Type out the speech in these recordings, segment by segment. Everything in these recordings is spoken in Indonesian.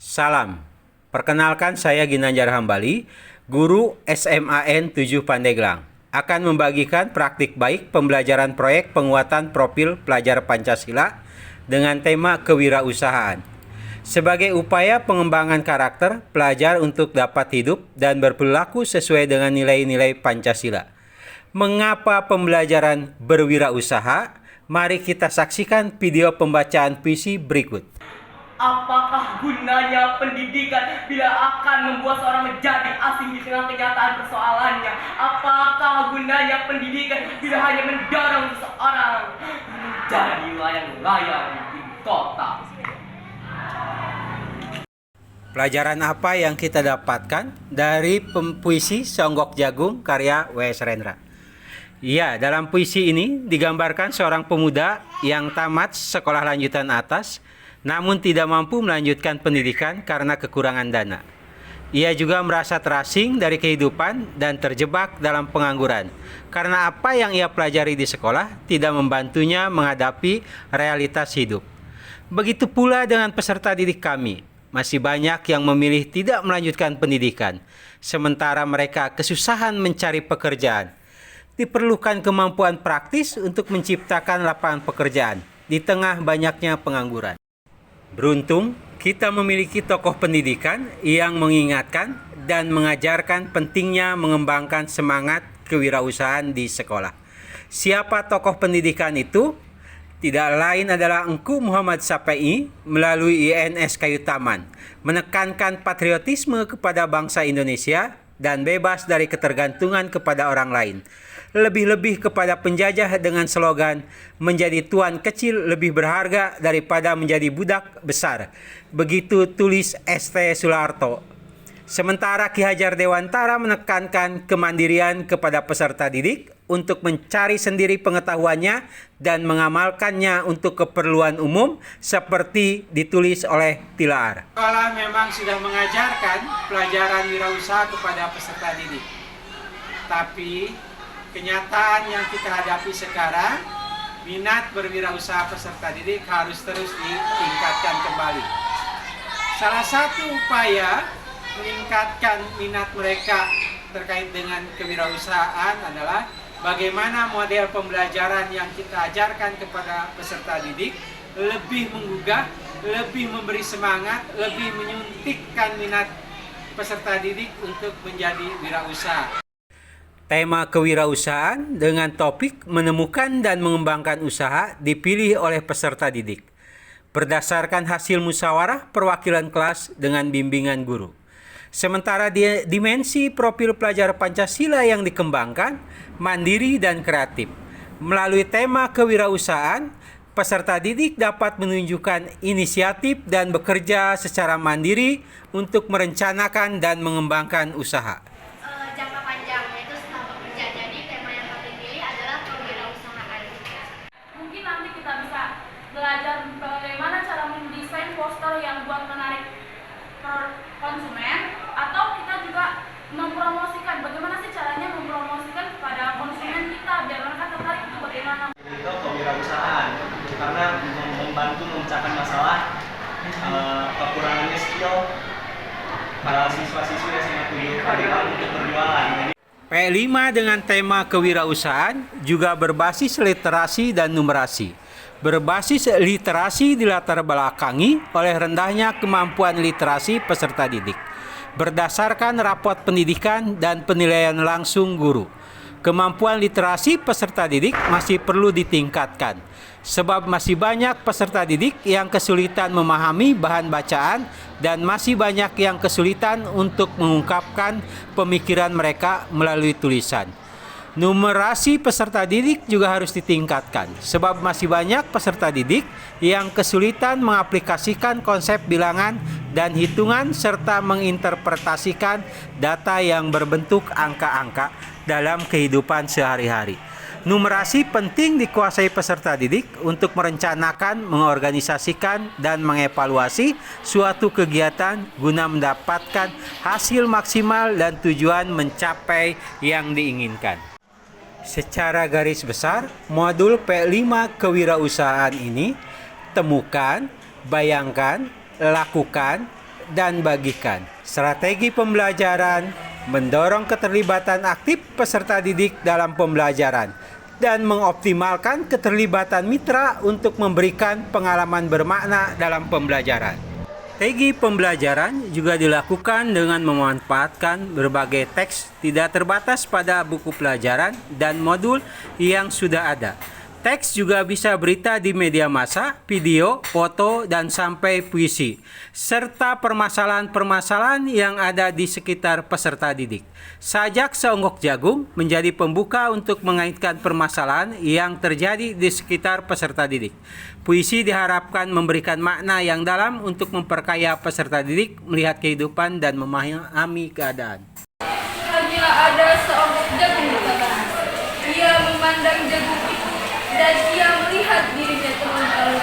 Salam, perkenalkan saya Ginanjar Hambali, guru SMAN 7 Pandeglang, akan membagikan praktik baik pembelajaran proyek penguatan profil pelajar Pancasila dengan tema kewirausahaan. Sebagai upaya pengembangan karakter pelajar untuk dapat hidup dan berperilaku sesuai dengan nilai-nilai Pancasila. Mengapa pembelajaran berwirausaha? Mari kita saksikan video pembacaan puisi berikut. Apakah gunanya pendidikan bila akan membuat seorang menjadi asing di tengah kenyataan persoalannya? Apakah gunanya pendidikan bila hanya mendorong seseorang menjadi layang-layang di kota? Pelajaran apa yang kita dapatkan dari puisi Songgok Jagung karya W.S. Rendra? Ya, dalam puisi ini digambarkan seorang pemuda yang tamat sekolah lanjutan atas namun tidak mampu melanjutkan pendidikan karena kekurangan dana. Ia juga merasa terasing dari kehidupan dan terjebak dalam pengangguran karena apa yang ia pelajari di sekolah tidak membantunya menghadapi realitas hidup. Begitu pula dengan peserta didik kami. Masih banyak yang memilih tidak melanjutkan pendidikan, sementara mereka kesusahan mencari pekerjaan. Diperlukan kemampuan praktis untuk menciptakan lapangan pekerjaan di tengah banyaknya pengangguran. Beruntung, kita memiliki tokoh pendidikan yang mengingatkan dan mengajarkan pentingnya mengembangkan semangat kewirausahaan di sekolah. Siapa tokoh pendidikan itu? Tidak lain adalah Engku Muhammad Syafii melalui INS Kayu Taman, menekankan patriotisme kepada bangsa Indonesia dan bebas dari ketergantungan kepada orang lain. Lebih-lebih kepada penjajah dengan slogan menjadi tuan kecil lebih berharga daripada menjadi budak besar. Begitu tulis ST Soeharto. Sementara Ki Hajar Dewantara menekankan kemandirian kepada peserta didik untuk mencari sendiri pengetahuannya dan mengamalkannya untuk keperluan umum seperti ditulis oleh Tilaar. Sekolah memang sudah mengajarkan pelajaran wirausaha kepada peserta didik. Tapi kenyataan yang kita hadapi sekarang, minat berwirausaha peserta didik harus terus ditingkatkan kembali. Salah satu upaya meningkatkan minat mereka terkait dengan kewirausahaan adalah bagaimana model pembelajaran yang kita ajarkan kepada peserta didik lebih menggugah, lebih memberi semangat, lebih menyuntikkan minat peserta didik untuk menjadi wirausaha. Tema kewirausahaan dengan topik menemukan dan mengembangkan usaha dipilih oleh peserta didik berdasarkan hasil musyawarah perwakilan kelas dengan bimbingan guru. Sementara dimensi profil pelajar Pancasila yang dikembangkan mandiri dan kreatif. Melalui tema kewirausahaan, peserta didik dapat menunjukkan inisiatif dan bekerja secara mandiri untuk merencanakan dan mengembangkan usaha. Jangka panjang, yaitu setelah bekerja. Jadi tema yang kami pilih adalah kewirausahaan. Mungkin nanti kita bisa belajar bagaimana cara mendesain poster yang buat menarik konsumen, atau kita juga mempromosikan bagaimana sih caranya mempromosikan kepada konsumen kita biar mereka tertarik itu bagaimana. Itu kewirausahaan karena membantu memecahkan masalah kekurangannya skill para siswa-siswi SMA 7 Pandeglang untuk berjualan. P5 dengan tema kewirausahaan juga berbasis literasi dan numerasi. Berbasis literasi dilatar belakangi oleh rendahnya kemampuan literasi peserta didik. Berdasarkan rapot pendidikan dan penilaian langsung guru, kemampuan literasi peserta didik masih perlu ditingkatkan. Sebab masih banyak peserta didik yang kesulitan memahami bahan bacaan dan masih banyak yang kesulitan untuk mengungkapkan pemikiran mereka melalui tulisan. Numerasi peserta didik juga harus ditingkatkan, sebab masih banyak peserta didik yang kesulitan mengaplikasikan konsep bilangan dan hitungan serta menginterpretasikan data yang berbentuk angka-angka dalam kehidupan sehari-hari. Numerasi penting dikuasai peserta didik untuk merencanakan, mengorganisasikan, dan mengevaluasi suatu kegiatan guna mendapatkan hasil maksimal dan tujuan mencapai yang diinginkan. Secara garis besar, modul P5 kewirausahaan ini temukan, bayangkan, lakukan, dan bagikan. Strategi pembelajaran mendorong keterlibatan aktif peserta didik dalam pembelajaran dan mengoptimalkan keterlibatan mitra untuk memberikan pengalaman bermakna dalam pembelajaran. Strategi pembelajaran juga dilakukan dengan memanfaatkan berbagai teks tidak terbatas pada buku pelajaran dan modul yang sudah ada. Teks juga bisa berita di media massa, video, foto, dan sampai puisi, serta permasalahan-permasalahan yang ada di sekitar peserta didik. Sajak Seonggok Jagung menjadi pembuka untuk mengaitkan permasalahan yang terjadi di sekitar peserta didik. Puisi diharapkan memberikan makna yang dalam untuk memperkaya peserta didik melihat kehidupan dan memahami keadaan. Hanya ada seonggok jagung berkata, ia memandang jagung itu dan ia melihat dirinya terus.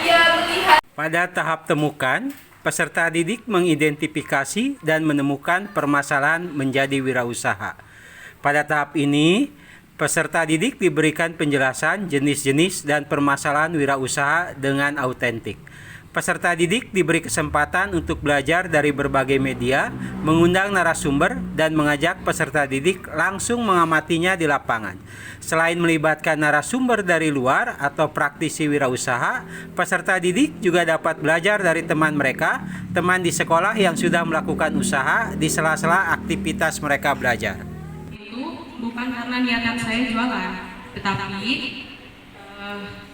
Ia melihat. Pada tahap temukan, peserta didik mengidentifikasi dan menemukan permasalahan menjadi wirausaha. Pada tahap ini, peserta didik diberikan penjelasan jenis-jenis dan permasalahan wirausaha dengan autentik. Peserta didik diberi kesempatan untuk belajar dari berbagai media, mengundang narasumber, dan mengajak peserta didik langsung mengamatinya di lapangan. Selain melibatkan narasumber dari luar atau praktisi wirausaha, peserta didik juga dapat belajar dari teman mereka, teman di sekolah yang sudah melakukan usaha di sela-sela aktivitas mereka belajar. Itu bukan karena niatan saya jualan, tetapi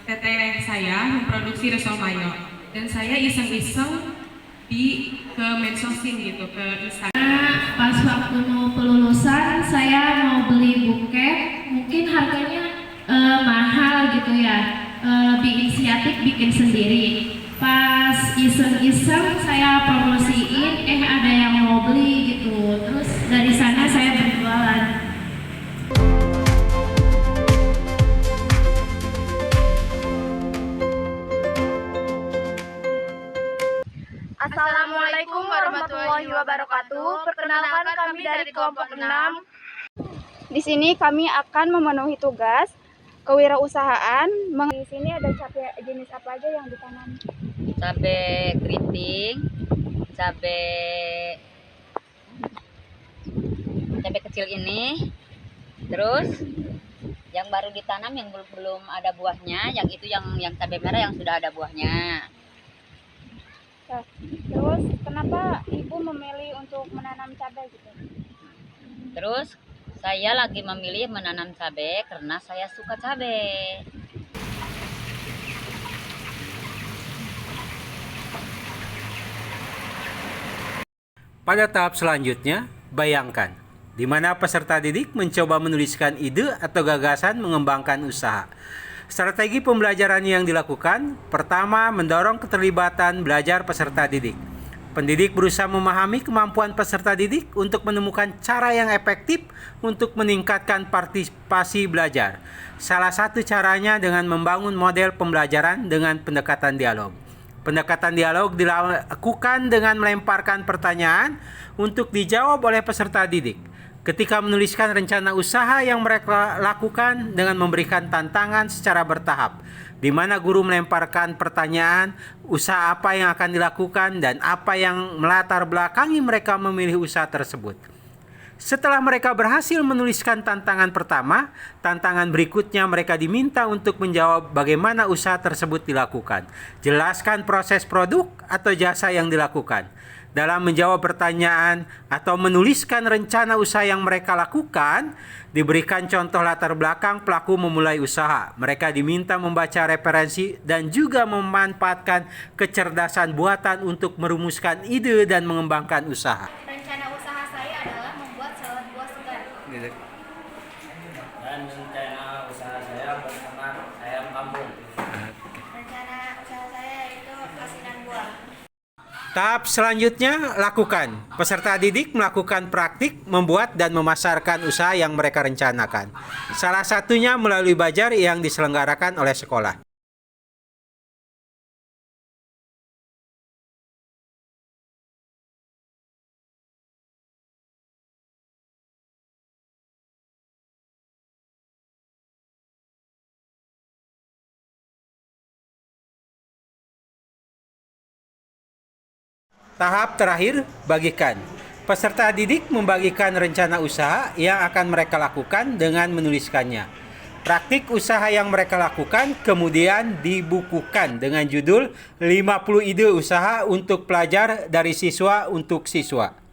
teteh saya memproduksi risol mayo. Dan saya iseng-iseng ke medsosin gitu, ke Instagram. Pas waktu mau kelulusan, saya mau beli buket, mungkin harganya mahal gitu ya, inisiatif bikin sendiri. Pas iseng-iseng saya promosiin, ada yang mau beli gitu, terus dari sana saya berjualan. Assalamualaikum warahmatullahi wabarakatuh. Perkenalkan, kami dari kelompok 6. Di sini kami akan memenuhi tugas kewirausahaan. Di sini ada cabai jenis apa aja yang ditanam? Cabai keriting, cabai kecil ini. Terus yang baru ditanam yang belum ada buahnya, yang itu yang cabai merah yang sudah ada buahnya. Nah, terus kenapa ibu memilih untuk menanam cabai gitu? Terus saya lagi memilih menanam cabai karena saya suka cabai. Pada tahap selanjutnya, bayangkan di mana peserta didik mencoba menuliskan ide atau gagasan mengembangkan usaha. Strategi pembelajaran yang dilakukan, pertama, mendorong keterlibatan belajar peserta didik. Pendidik berusaha memahami kemampuan peserta didik untuk menemukan cara yang efektif untuk meningkatkan partisipasi belajar. Salah satu caranya dengan membangun model pembelajaran dengan pendekatan dialog. Pendekatan dialog dilakukan dengan melemparkan pertanyaan untuk dijawab oleh peserta didik. Ketika menuliskan rencana usaha yang mereka lakukan dengan memberikan tantangan secara bertahap, di mana guru melemparkan pertanyaan usaha apa yang akan dilakukan dan apa yang melatar belakangi mereka memilih usaha tersebut. Setelah mereka berhasil menuliskan tantangan pertama, tantangan berikutnya mereka diminta untuk menjawab bagaimana usaha tersebut dilakukan. Jelaskan proses produk atau jasa yang dilakukan. Dalam menjawab pertanyaan atau menuliskan rencana usaha yang mereka lakukan, diberikan contoh latar belakang pelaku memulai usaha. Mereka diminta membaca referensi dan juga memanfaatkan kecerdasan buatan untuk merumuskan ide dan mengembangkan usaha. Rencana usaha saya adalah membuat salad buah segar. Dan rencana usaha saya beternak ayam kampung. Rencana usaha saya itu asinan buah. Tahap selanjutnya, lakukan. Peserta didik melakukan praktik, membuat dan memasarkan usaha yang mereka rencanakan. Salah satunya melalui bazar yang diselenggarakan oleh sekolah. Tahap terakhir, bagikan. Peserta didik membagikan rencana usaha yang akan mereka lakukan dengan menuliskannya. Praktik usaha yang mereka lakukan kemudian dibukukan dengan judul 50 ide usaha untuk pelajar dari siswa untuk siswa.